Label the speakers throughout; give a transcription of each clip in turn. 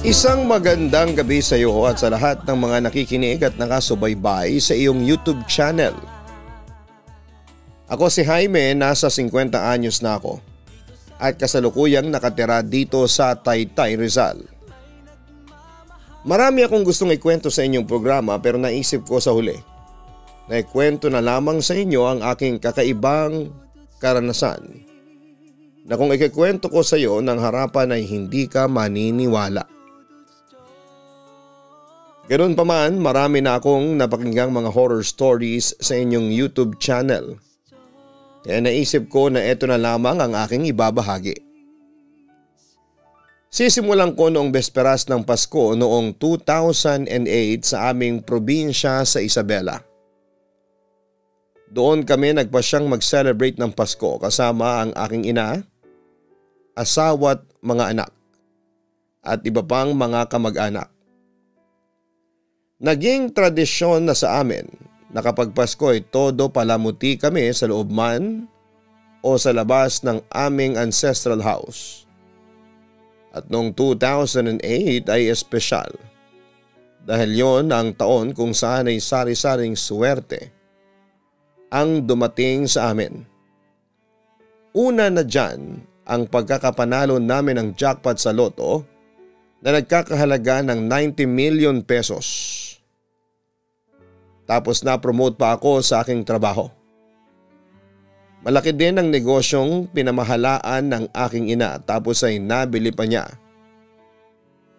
Speaker 1: Isang magandang gabi sa iyo at sa lahat ng mga nakikinig at nakasubaybay sa iyong YouTube channel. Ako si Jaime, nasa 50 anyos na ako at kasalukuyang nakatira dito sa Taytay, Rizal. Marami akong gustong ikwento sa inyong programa pero naisip ko sa huli na ikwento na lamang sa inyo ang aking kakaibang karanasan na kung ikikwento ko sa iyo ng harapan ay hindi ka maniniwala. Ganoon pa man, marami na akong napakinggang mga horror stories sa inyong YouTube channel. Kaya naisip ko na ito na lamang ang aking ibabahagi. Sisimulan ko noong besperas ng Pasko noong 2008 sa aming probinsya sa Isabela. Doon kami nagpasyang mag-celebrate ng Pasko kasama ang aking ina, asawa at mga anak, at iba pang mga kamag-anak. Naging tradisyon na sa amin na kapag Pasko ay todo palamuti kami sa loob man o sa labas ng aming ancestral house. At noong 2008 ay espesyal dahil yon ang taon kung saan ay sari-saring swerte ang dumating sa amin. Una na dyan ang pagkakapanalo namin ng jackpot sa loto na nagkakahalaga ng 90 million pesos. Tapos na-promote pa ako sa aking trabaho. Malaki din ang negosyong pinamahalaan ng aking ina tapos ay nabili pa niya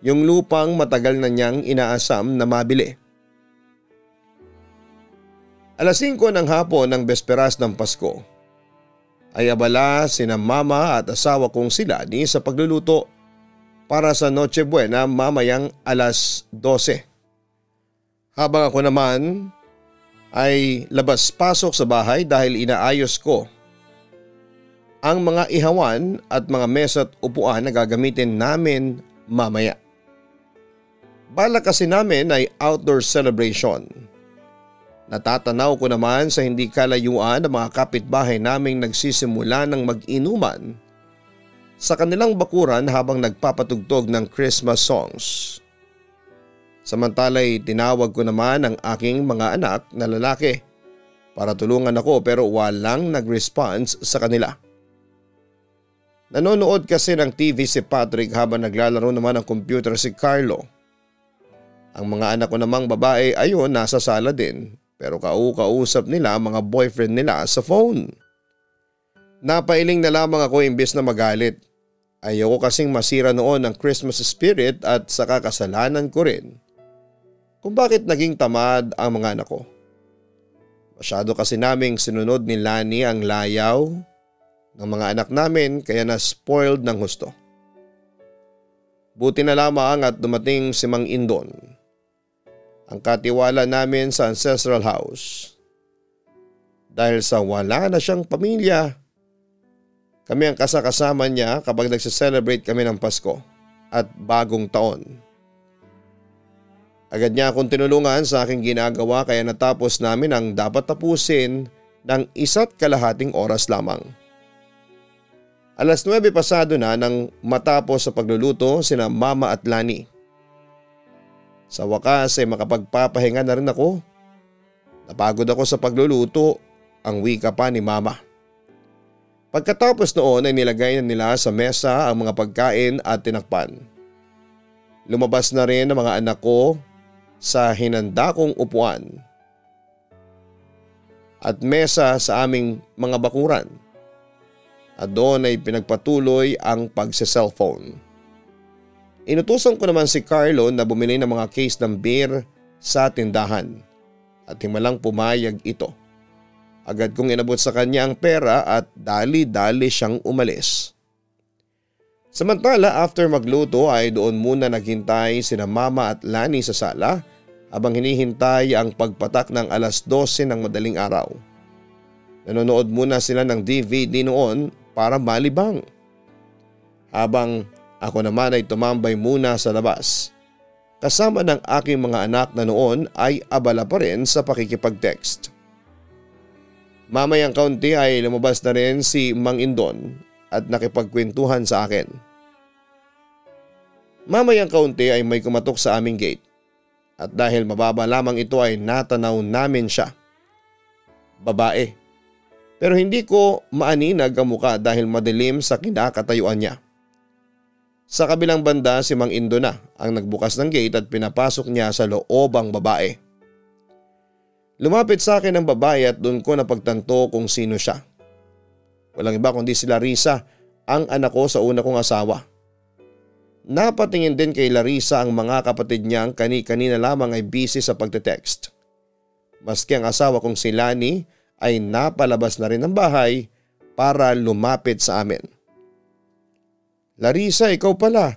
Speaker 1: yung lupang matagal na niyang inaasam na mabili. Alas 5 ng hapon ng besperas ng Pasko ay abala sina mama at asawa kong sila ni sa pagluluto para sa Noche Buena mamayang alas 12. Habang ako naman ay labas-pasok sa bahay dahil inaayos ko ang mga ihawan at mga mesa at upuan na gagamitin namin mamaya. Balak kasi namin ay outdoor celebration. Natatanaw ko naman sa hindi kalayuan ng mga kapitbahay naming nagsisimula ng mag-inuman sa kanilang bakuran habang nagpapatugtog ng Christmas songs. Samantala'y tinawag ko naman ang aking mga anak na lalaki para tulungan ako pero walang nag-response sa kanila. Nanonood kasi ng TV si Patrick habang naglalaro naman ng computer si Carlo. Ang mga anak ko namang babae ayon nasa sala din pero kausap nila mga boyfriend nila sa phone. Napailing na lamang ako imbes na magalit. Ayoko kasing masira noon ang Christmas spirit at sa kasalanan ko rin kung bakit naging tamad ang mga anak ko. Masyado kasi naming sinunod ni Lani ang layaw ng mga anak namin kaya na-spoiled ng husto. Buti na lamang at dumating si Mang Indon, ang katiwala namin sa ancestral house. Dahil sa wala na siyang pamilya, kami ang kasakasama niya kapag nagse-celebrate kami ng Pasko at bagong taon. Agad niya akong tinulungan sa aking ginagawa kaya natapos namin ang dapat tapusin ng 1.5 oras lamang. Alas 9 pasado na nang matapos sa pagluluto sina Mama at Lani. Sa wakas ay makapagpapahinga na rin ako. Napagod ako sa pagluluto, ang wika pa ni Mama. Pagkatapos noon ay nilagay na nila sa mesa ang mga pagkain at tinakpan. Lumabas na rin ang mga anak ko sa hinanda kong upuan at mesa sa aming mga bakuran at doon ay pinagpatuloy ang pagse-cellphone. Inutusan ko naman si Carlo na bumili ng mga case ng beer sa tindahan at himalang pumayag ito. Agad kong inabot sa kanya ang pera at dali-dali siyang umalis. Samantala after magluto ay doon muna naghintay sina Mama at Lani sa sala habang hinihintay ang pagpatak ng alas 12 ng madaling araw. Nanonood muna sila ng DVD noon para malibang. Habang ako naman ay tumambay muna sa labas. Kasama ng aking mga anak na noon ay abala pa rin sa pakikipag-text. Mamayang kaunti ay lumabas na rin si Mang Indon at nakipagkwentuhan sa akin. Mamayang kaunti ay may kumatok sa aming gate at dahil mababa lamang ito ay natanaw namin siya. Babae. Pero hindi ko maaninag ang muka dahil madilim sa kinakatayuan niya. Sa kabilang banda si Mang Indo na ang nagbukas ng gate at pinapasok niya sa loob ang babae. Lumapit sa akin ang babae at doon ko napagtanto kung sino siya. Walang iba kundi si Larissa, ang anak ko sa una kong asawa. Napatingin din kay Larissa ang mga kapatid niyang kani-kanina lamang ay busy sa pagte-text. Maski ang asawa kong si Lani ay napalabas na rin ng bahay para lumapit sa amin. Larissa, ikaw pala.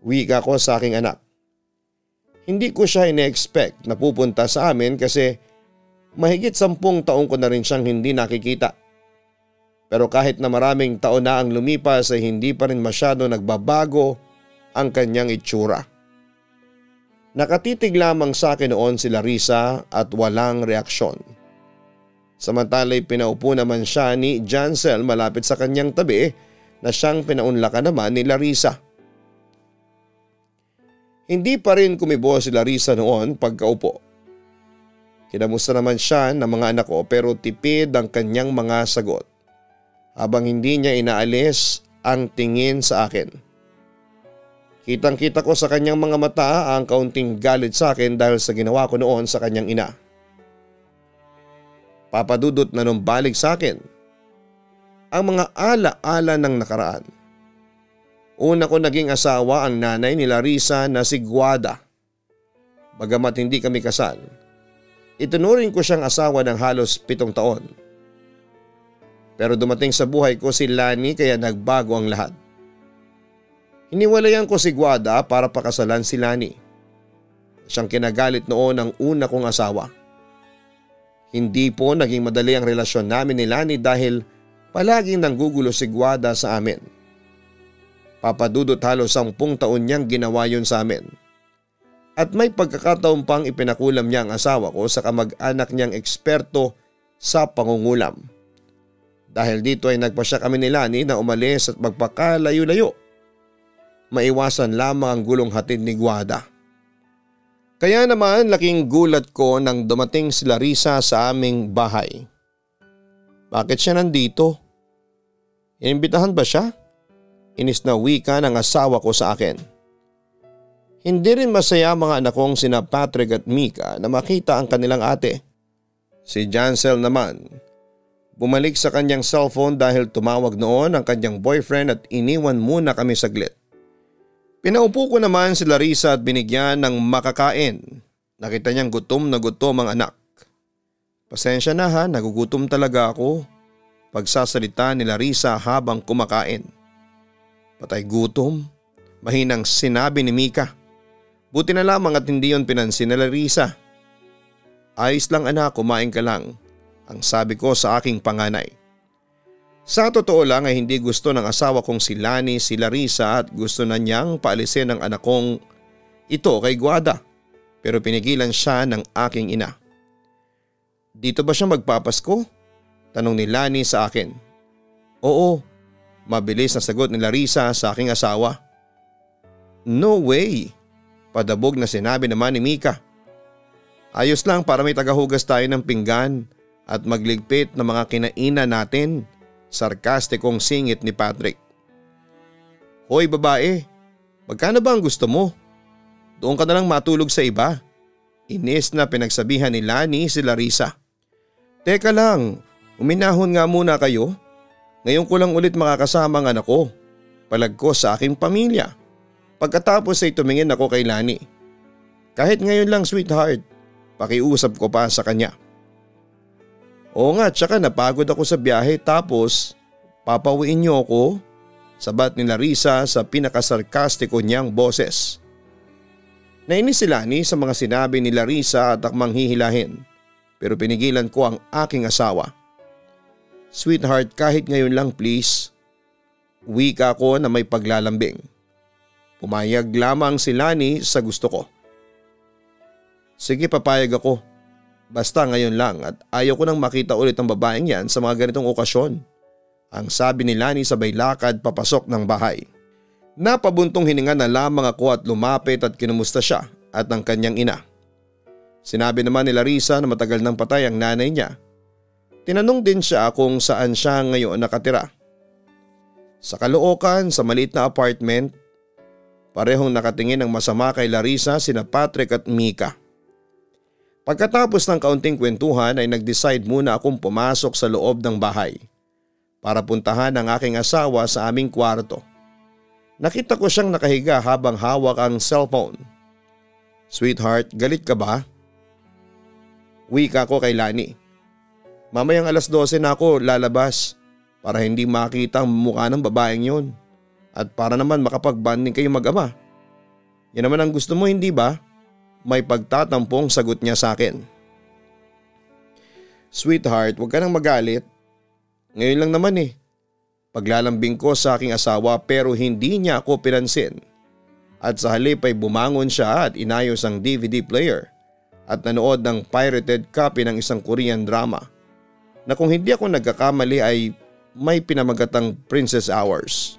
Speaker 1: Wika ko sa aking anak. Hindi ko siya ine-expect na pupunta sa amin kasi mahigit 10 taong ko na rin siyang hindi nakikita. Pero kahit na maraming taon na ang lumipas ay hindi pa rin masyado nagbabago ang kanyang itsura. Nakatitig lamang sa akin noon si Larissa at walang reaksyon. Samantala'y pinaupo naman siya ni Jancel malapit sa kanyang tabi na siyang pinaunlakan naman ni Larissa. Hindi pa rin kumibo si Larissa noon pagkaupo. Kinamusta naman siya ng mga anak ko pero tipid ang kanyang mga sagot habang hindi niya inaalis ang tingin sa akin. Kitang-kita ko sa kanyang mga mata ang kaunting galit sa akin dahil sa ginawa ko noon sa kanyang ina. Papadudot na numbalik sa akin ang mga ala-ala ng nakaraan. Una ko naging asawa ang nanay ni Larissa na si Guada. Bagamat hindi kami kasal, itunuring ko siyang asawa ng halos 7 taon. Pero dumating sa buhay ko si Lani kaya nagbago ang lahat. Hiniwalayan ko si Guada para pakasalan si Lani. Siyang kinagalit noon ang una kong asawa. Hindi po naging madali ang relasyon namin ni Lani dahil palaging nanggugulo si Guada sa amin. Papadudot halos 10 taon niyang ginawa yun sa amin. At may pagkakataon pang ipinakulam niya ang asawa ko sa kamag-anak niyang eksperto sa pangungulam. Dahil dito ay nagpasya kami ni Lani na umalis at magpakalayo-layo. Maiwasan lamang ang gulong hatid ni Guada. Kaya naman laking gulat ko nang dumating si Larissa sa aming bahay. Bakit siya nandito? Inimbitahan ba siya? Inis na wika ng asawa ko sa akin. Hindi rin masaya mga anak kong sina Patrick at Mika na makita ang kanilang ate. Si Jancel naman, bumalik sa kanyang cellphone dahil tumawag noon ang kanyang boyfriend at iniwan muna kami saglit. Pinaupo ko naman si Larissa at binigyan ng makakain. Nakita niyang gutom na gutom ang anak. Pasensya na ha, nagugutom talaga ako. Pagsasalita ni Larissa habang kumakain. Patay gutom, mahinang sinabi ni Mika. Buti na lamang at hindi yon pinansin ni Larissa. Ayos lang anak, kumain ka lang, ang sabi ko sa aking panganay. Sa totoo lang ay hindi gusto ng asawa kong si Lani si Larissa at gusto na niyang paalisin ang anak kong ito kay Guada. Pero pinigilan siya ng aking ina. Dito ba siya magpapasko? Tanong ni Lani sa akin. Oo, mabilis na sagot ni Larissa sa aking asawa. No way, padabog na sinabi naman ni Mika. Ayos lang para may tagahugas tayo ng pinggan at magligpit ng mga kinainan natin. Sarkastikong singit ni Patrick. Hoy babae, magkano ba ang gusto mo? Doon ka na lang matulog sa iba. Inis na pinagsabihan ni Lani si Larissa. Teka lang, uminahon nga muna kayo. Ngayon ko lang ulit makakasama ang anak ko. Palag ko sa aking pamilya. Pagkatapos ay tumingin ako kay Lani. Kahit ngayon lang sweetheart, pakiusap ko pa sa kanya. Oo nga, tsaka napagod ako sa biyahe tapos papauwiin niyo ako, sabat ni Larissa sa pinakasarkastiko niyang boses. Nainis si Lani sa mga sinabi ni Larissa at akmang hihilahin pero pinigilan ko ang aking asawa. Sweetheart, kahit ngayon lang please. Wika ko na may paglalambing. Pumayag lamang si Lani sa gusto ko. Sige, papayag ako. Basta ngayon lang at ayaw ko nang makita ulit ang babaeng yan sa mga ganitong okasyon. Ang sabi ni Lani sabay lakad papasok ng bahay. Napabuntong hininga na lamang ako at lumapit at kinumusta siya at ang kanyang ina. Sinabi naman ni Larissa na matagal nang patay ang nanay niya. Tinanong din siya kung saan siya ngayon nakatira. Sa Caloocan, sa maliit na apartment, parehong nakatingin ng masama kay Larissa sina Patrick at Mika. Pagkatapos ng kaunting kwentuhan ay nag-decide muna akong pumasok sa loob ng bahay para puntahan ang aking asawa sa aming kwarto. Nakita ko siyang nakahiga habang hawak ang cellphone. "Sweetheart, galit ka ba?" Wika ko kay Lani. "Mamayang 12:00 na ako lalabas para hindi makita ang mukha ng babaeng yon at para naman makapag-bonding kayo mag-ama. Yan naman ang gusto mo, hindi ba?" May pagtatampong sagot niya sa akin. "Sweetheart, huwag ka nang magalit. Ngayon lang naman eh." Paglalambing ko sa aking asawa pero hindi niya ako pinansin. At sa halip ay bumangon siya at inayos ang DVD player at nanood ng pirated copy ng isang Korean drama na kung hindi ako nagkakamali ay may pinamagatang Princess Hours.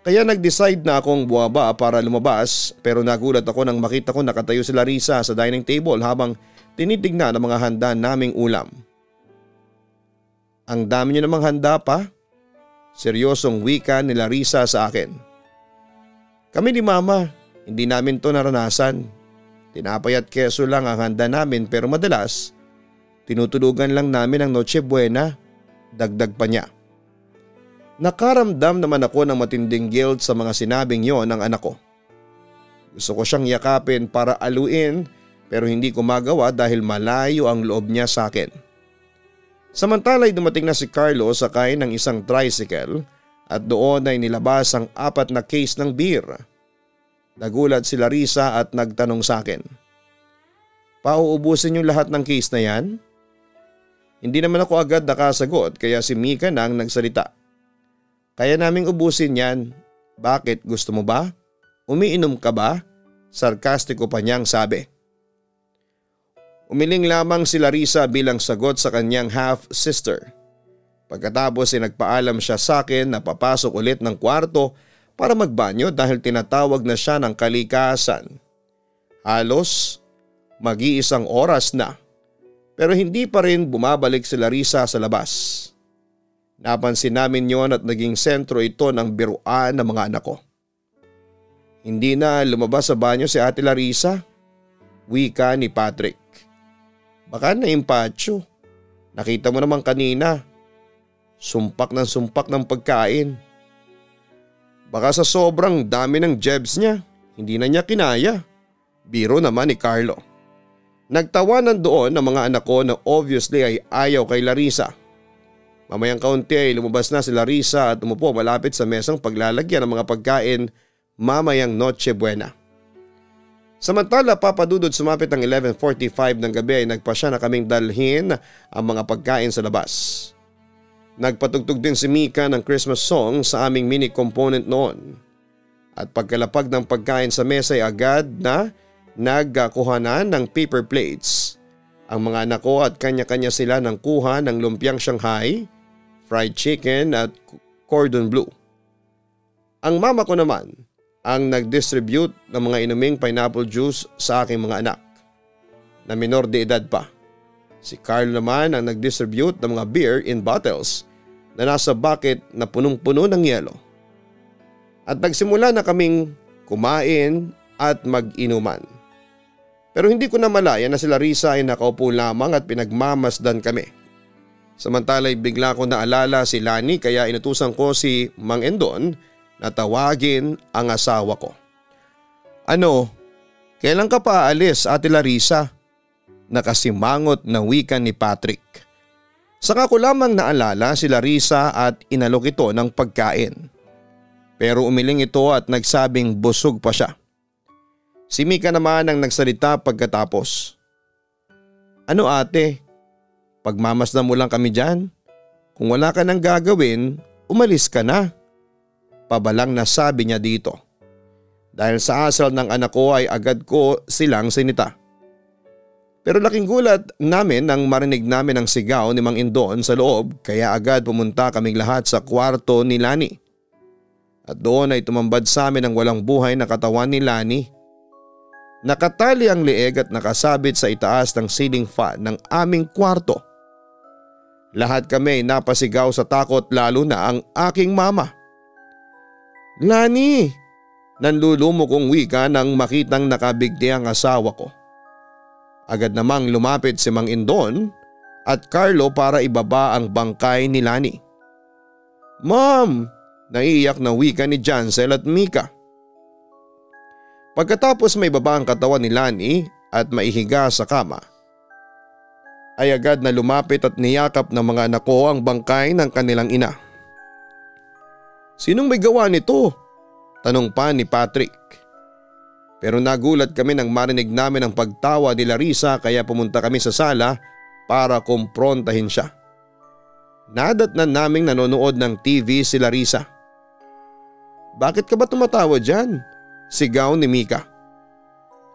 Speaker 1: Kaya nag-decide na akong buwaba para lumabas pero nagulat ako nang makita ko nakatayo si Larissa sa dining table habang tinitignan ang mga handa naming ulam. "Ang dami niyo namang handa pa?" Seryosong wika ni Larissa sa akin. "Kami ni Mama, hindi namin to naranasan. Tinapay at keso lang ang handa namin pero madalas tinutulugan lang namin ang Noche Buena," dagdag pa niya. Nakaramdam naman ako ng matinding guilt sa mga sinabing yon ng anak ko. Gusto ko siyang yakapin para aluin pero hindi ko magawa dahil malayo ang loob niya sa akin. Samantala ay dumating na si Carlo sakay ng isang tricycle at doon ay nilabas ang 4 na case ng beer. Nagulat si Larissa at nagtanong sa akin, "Pauubusin yung lahat ng case na yan?" Hindi naman ako agad nakasagot kaya si Mika na ang nagsalita. "Kaya naming ubusin yan. Bakit, gusto mo ba? Umiinom ka ba?" Sarkastiko pa niyang sabi. Umiling lamang si Larissa bilang sagot sa kanyang half-sister. Pagkatapos ay nagpaalam siya sa akin na papasok ulit ng kwarto para magbanyo dahil tinatawag na siya ng kalikasan. Halos mag-iisang oras na pero hindi pa rin bumabalik si Larissa sa labas. Napansin namin yon at naging sentro ito ng biruan ng mga anak ko. "Hindi na lumabas sa banyo si Ate Larissa?" Wika ni Patrick. "Baka naimpatyo. Nakita mo naman kanina. Sumpak ng pagkain. Baka sa sobrang dami ng jebs niya, hindi na niya kinaya." Biro naman ni Carlo. Nagtawanan doon ang mga anak ko na obviously ay ayaw kay Larissa. Mamayang kaunti ay lumabas na si Larissa at umupo malapit sa mesang paglalagyan ng mga pagkain mamayang Noche Buena. Samantala papadudod sumapit ang 11:45 ng gabi ay nagpasya na kaming dalhin ang mga pagkain sa labas. Nagpatugtog din si Mika ng Christmas song sa aming mini component noon. At pagkalapag ng pagkain sa mesa ay agad na nagkuhanan ng paper plates. Ang mga anak ko at kanya-kanya sila ng kuha ng lumpiang Shanghai, fried chicken at cordon bleu. Ang mama ko naman ang nag-distribute ng mga inuming pineapple juice sa aking mga anak na minor de edad pa. Si Carl naman ang nag-distribute ng mga beer in bottles na nasa bucket na punong-puno ng yelo. At nagsimula na kaming kumain at mag-inuman. Pero hindi ko na malaya na si Larissa ay nakaupo lamang at pinagmamasdan kami. Samantala'y bigla ko naalala si Lani kaya inutusan ko si Mang Endon na tawagin ang asawa ko. "Ano, kailan ka pa aalis, Ate Larissa?" Nakasimangot na wika ni Patrick. Saka ko lamang naalala si Larissa at inalok ito ng pagkain. Pero umiling ito at nagsabing busog pa siya. Si Mika naman ang nagsalita pagkatapos. "Ano ate, pagmamasdan mo lang kami dyan. Kung wala ka nang gagawin, umalis ka na." Pabalang nasabi niya dito. Dahil sa asal ng anak ko ay agad ko silang sinita. Pero laking gulat namin nang marinig namin ang sigaw ni Mang Indon sa loob kaya agad pumunta kaming lahat sa kwarto ni Lani. At doon ay tumambad sa amin ang walang buhay na katawan ni Lani. Nakatali ang leeg at nakasabit sa itaas ng ceiling fan ng aming kwarto. Lahat kami napasigaw sa takot, lalo na ang aking mama. "Lani!" Nanlulumo kong wika nang makitang nakabigti ang asawa ko. Agad namang lumapit si Mang Indon at Carlo para ibaba ang bangkay ni Lani. "Ma'am!" Naiiyak na wika ni Jancel at Mika. Pagkatapos may baba ang katawan ni Lani at maihiga sa kama, ay agad na lumapit at niyakap ng mga anak ko ang bangkay ng kanilang ina. "Sinong may gawa nito?" tanong pa ni Patrick. Pero nagulat kami nang marinig namin ang pagtawa ni Larissa, kaya pumunta kami sa sala para kumprontahin siya. Nadatnan naming nanonood ng TV si Larissa. "Bakit ka ba tumatawa dyan?" sigaw ni Mika.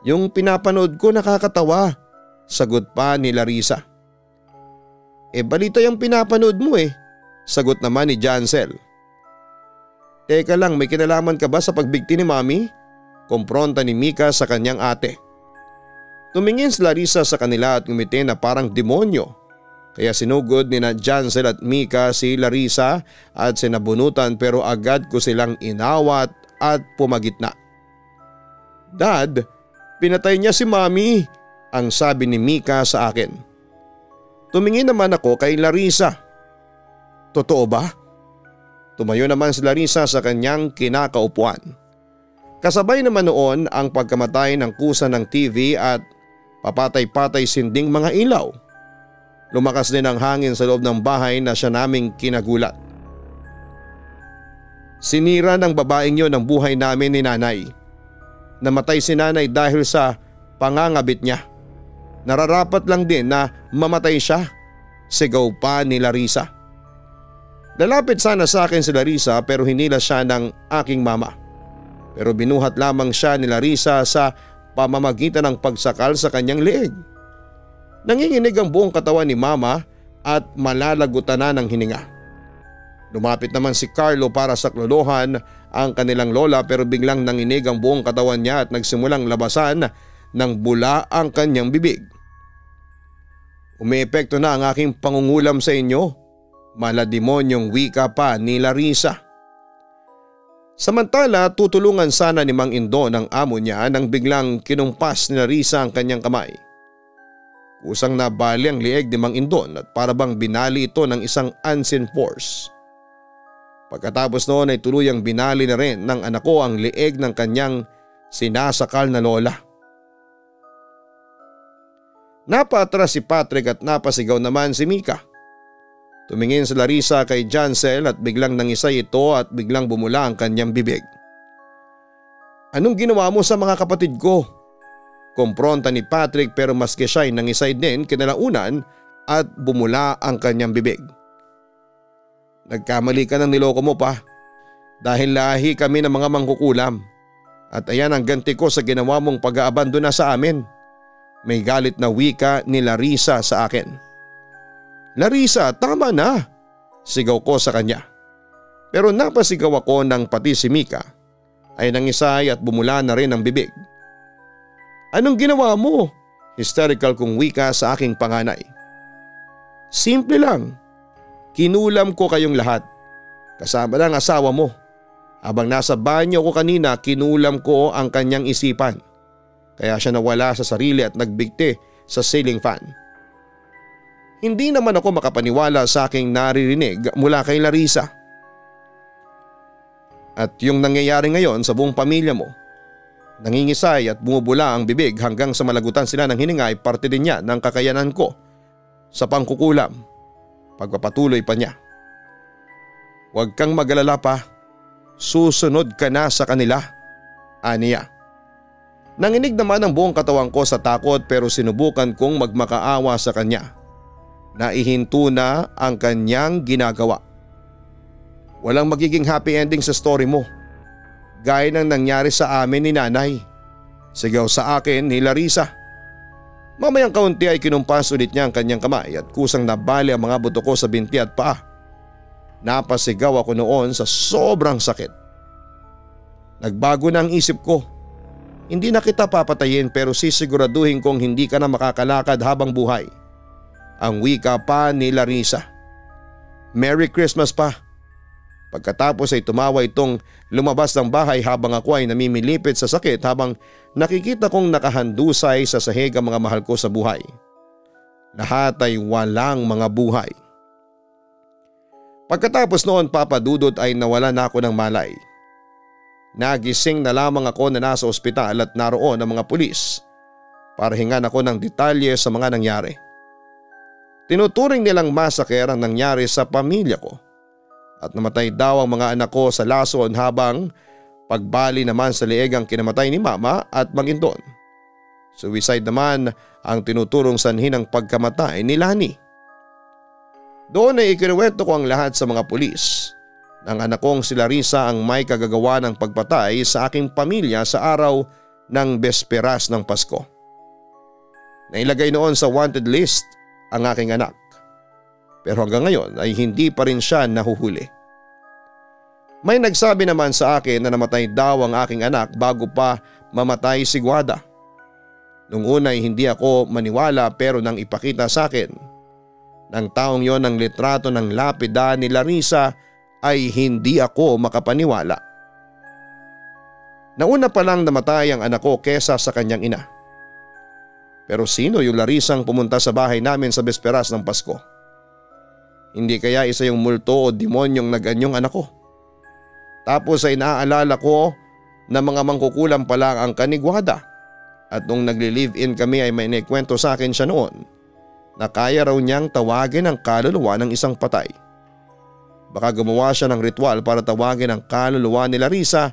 Speaker 1: "Yung pinapanood ko nakakatawa," sagot pa ni Larissa. Balita yung pinapanood mo sagot naman ni Jancel. "Teka lang, may kinalaman ka ba sa pagbigti ni Mami?" Kumpronta ni Mika sa kanyang ate. Tumingin si Larissa sa kanila at ngumiti na parang demonyo, kaya sinugod ni na Jancel at Mika si Larissa at sinabunutan, pero agad ko silang inawat at pumagitna. "Dad, pinatay niya si Mami," ang sabi ni Mika sa akin. Tumingin naman ako kay Larissa. "Totoo ba?" Tumayo naman si Larissa sa kanyang kinakaupuan. Kasabay naman noon ang pagkamatay ng kusa ng TV at papatay-patay sinding mga ilaw. Lumakas din ang hangin sa loob ng bahay na siya naming kinagulat. Sinira ng babaeng yon ang buhay namin ni Nanay. Namatay si Nanay dahil sa pangangabit niya. Nararapat lang din na mamatay siya, sigaw pa ni Larissa. Lalapit sana sa akin si Larissa pero hinila siya ng aking mama. Pero binuhat lamang siya ni Larissa sa pamamagitan ng pagsakal sa kanyang leeg. Nanginginig ang buong katawan ni Mama at malalagutan na ng hininga. Lumapit naman si Carlo para saklolohan ang kanilang lola, pero biglang nanginig ang buong katawan niya at nagsimulang labasan ng bula ang kanyang bibig. "Umiepekto na ang aking pangungulam sa inyo," malademonyong wika pa ni Larissa. Samantala, tutulungan sana ni Mang Indon ang amo niya nang biglang kinumpas ni Larissa ang kanyang kamay. Kusang nabali ang lieg ni Mang Indon at parabang binali ito ng isang unseen force. Pagkatapos noon ay tuluyang binali na rin ng anak ko ang lieg ng kanyang sinasakal na lola. Napaatras si Patrick at napasigaw naman si Mika. Tumingin si Larissa kay Jancel at biglang nangisay ito at biglang bumula ang kanyang bibig. "Anong ginawa mo sa mga kapatid ko?" Kumpronta ni Patrick, pero maski siya ay nangisay din kinalaunan at bumula ang kanyang bibig. "Nagkamali ka ng niloko mo pa. Dahil lahi kami ng mga mangkukulam. At ayan ang ganti ko sa ginawa mong pag-aabandona sa amin." May galit na wika ni Larissa sa akin. "Larissa, tama na!" sigaw ko sa kanya. Pero napasigaw ako nang pati si Mika ay nangisay at bumula na rin ang bibig. "Anong ginawa mo?" hysterical kong wika sa aking panganay. "Simple lang. Kinulam ko kayong lahat. Kasama ng asawa mo. Habang nasa banyo ko kanina, kinulam ko ang kanyang isipan. Kaya siya nawala sa sarili at nagbigti sa ceiling fan." Hindi naman ako makapaniwala sa aking naririnig mula kay Larissa. "At yung nangyayari ngayon sa buong pamilya mo, nangingisay at bumubula ang bibig hanggang sa malagutan sila ng hininga, ay parte din niya ng kakayanan ko sa pangkukulam." Pagpapatuloy pa niya. "Huwag kang mag-alala pa. Susunod ka na sa kanila," aniya. Nanginig naman ang buong katawan ko sa takot, pero sinubukan kong magmakaawa sa kanya. Naihinto na ang kanyang ginagawa. "Walang magiging happy ending sa story mo. Gaya ng nangyari sa amin ni Nanay," sigaw sa akin ni Larissa. Mamayang kaunti ay kinumpas ulit niya ang kanyang kamay at kusang nabali ang mga buto ko sa binti at paa. Napasigaw ako noon sa sobrang sakit. Nagbago na ang isip ko. Hindi na kita papatayin pero sisiguraduhin kong hindi ka na makakalakad habang buhay. Ang wika pa ni Larissa. Merry Christmas pa. Pagkatapos ay tumawa itong lumabas ng bahay habang ako ay namimilipit sa sakit habang nakikita kong nakahandusay sa sahig ang mga mahal ko sa buhay. Lahat ay walang mga buhay. Pagkatapos noon, Papa Dudut, ay nawala na ako ng malay. Nagising na lamang ako na nasa ospital at naroon ang mga pulis para hingan ako ng detalye sa mga nangyari. Tinuturing nilang masaker ang nangyari sa pamilya ko at namatay daw ang mga anak ko sa lason habang pagbali naman sa leeg ang kinamatay ni Mama at Mang Indon. Suicide naman ang tinuturong sanhi ng pagkamatay ni Lani. Doon ay ikinuwento ko ang lahat sa mga pulis. Ng anak kong si Larissa ang may kagagawa ng pagpatay sa aking pamilya sa araw ng besperas ng Pasko. Nailagay noon sa wanted list ang aking anak. Pero hanggang ngayon ay hindi pa rin siya nahuhuli. May nagsabi naman sa akin na namatay daw ang aking anak bago pa mamatay si Guada. Nung una ay hindi ako maniwala pero nang ipakita sa akin ng taong yon ang litrato ng lapida ni Larissa ay hindi ako makapaniwala. Nauna pa lang namatay ang anak ko kesa sa kanyang ina. Pero sino yung Larissang pumunta sa bahay namin sa besperas ng Pasko? Hindi kaya isa yung multo o demonyong nag-anyong anak ko? Tapos ay naaalala ko na mga mangkukulam pala ang kaniguada at nung nagli-live-in kami ay may naikwento sa akin siya noon na kaya raw niyang tawagin ang kaluluwa ng isang patay. Baka gumawa siya ng ritual para tawagin ang kaluluwa ni Larissa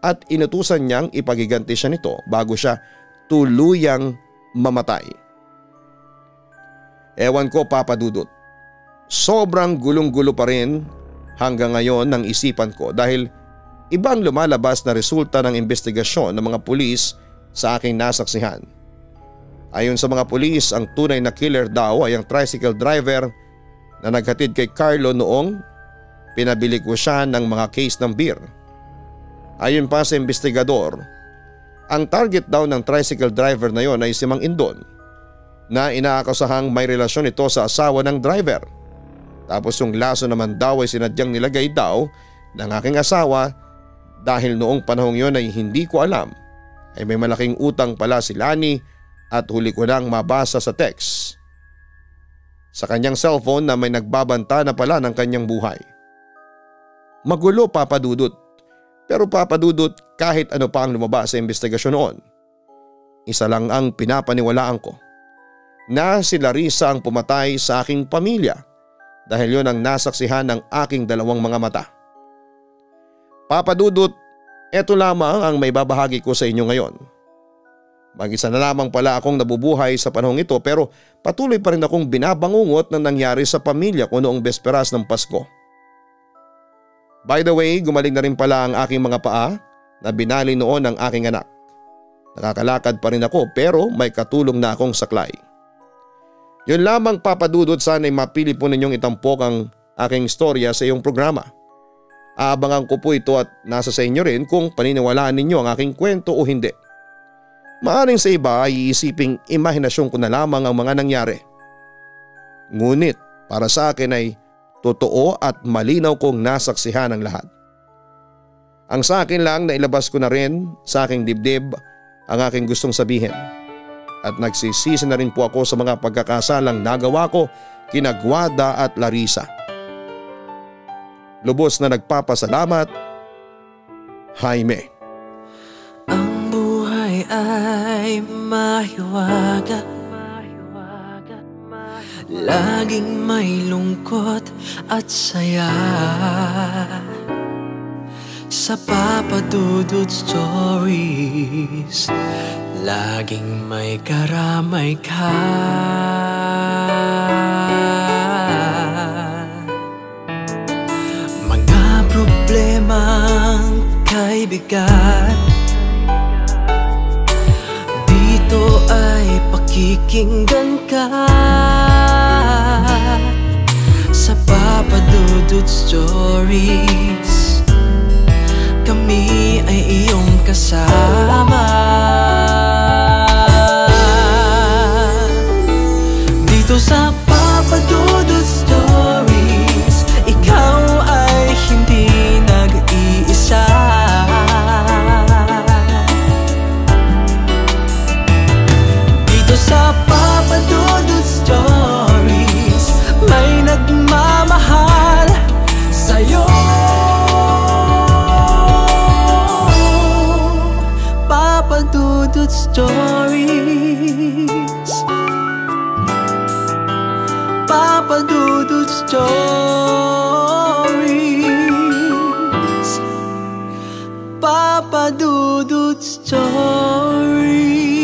Speaker 1: at inutusan niyang ipagiganti siya nito bago siya tuluyang mamatay. Ewan ko, Papa Dudut. Sobrang gulong-gulo pa rin hanggang ngayon ng isipan ko dahil ibang lumalabas na resulta ng investigasyon ng mga pulis sa aking nasaksihan. Ayon sa mga pulis, ang tunay na killer daw ay ang tricycle driver na naghatid kay Carlo noong pinabili ko siya ng mga case ng beer. Ayon pa sa investigador, ang target daw ng tricycle driver na yon ay si Mang Indon na inaakasahang may relasyon ito sa asawa ng driver. Tapos yung laso naman daw ay sinadyang nilagay daw ng aking asawa dahil noong panahong yon ay hindi ko alam ay may malaking utang pala si Lani at huli ko nang mabasa sa text sa kanyang cellphone na may nagbabanta na pala ng kanyang buhay. Magulo, Papa Dudut. Pero Papa Dudut, kahit ano pa ang lumabas sa investigasyon noon, isa lang ang pinapaniwalaan ko, na si Larissa ang pumatay sa aking pamilya dahil yon ang nasaksihan ng aking dalawang mga mata. Papa Dudut, eto lamang ang may babahagi ko sa inyo ngayon. Mag-isa na lamang pala akong nabubuhay sa panahong ito pero patuloy pa rin akong binabangungot na nangyari sa pamilya ko noong besperas ng Pasko. By the way, gumaling na rin pala ang aking mga paa na binali noon ng aking anak. Nakakalakad pa rin ako pero may katulong na akong saklay. Yun lamang, Papa Dudut, sana'y mapili po ninyong itampok ang aking istorya sa iyong programa. Aabangan ko po ito at nasa sa inyo rin kung paniniwalaan ninyo ang aking kwento o hindi. Maaring sa iba ay iisiping imahinasyon ko na lamang ang mga nangyari. Ngunit para sa akin ay totoo at malinaw kong nasaksihan ang lahat. Ang sa akin lang na ilabas ko na rin sa aking dibdib ang aking gustong sabihin. At nagsisisi na rin po ako sa mga pagkakasalang nagawa ko kina Guada at Larissa. Lubos na nagpapasalamat, Jaime.
Speaker 2: Ang buhay ay mahiwaga, laging may lungkot at saya. Sa Papa Dudut Stories, laging may karamay ka. Mga problemang kay bigat, dito ay pakikinggan ka. Sa Papa Dudut Stories, kami ay iyong kasama. Dito sa Papa Dudut Stories, ikaw ay hindi nag-iisa. Dito sa Papa Dudut Stories, may nagmamahal sa'yo. Papa Dudut Stories, Papa Dudut Stories, Papa Dudut Stories.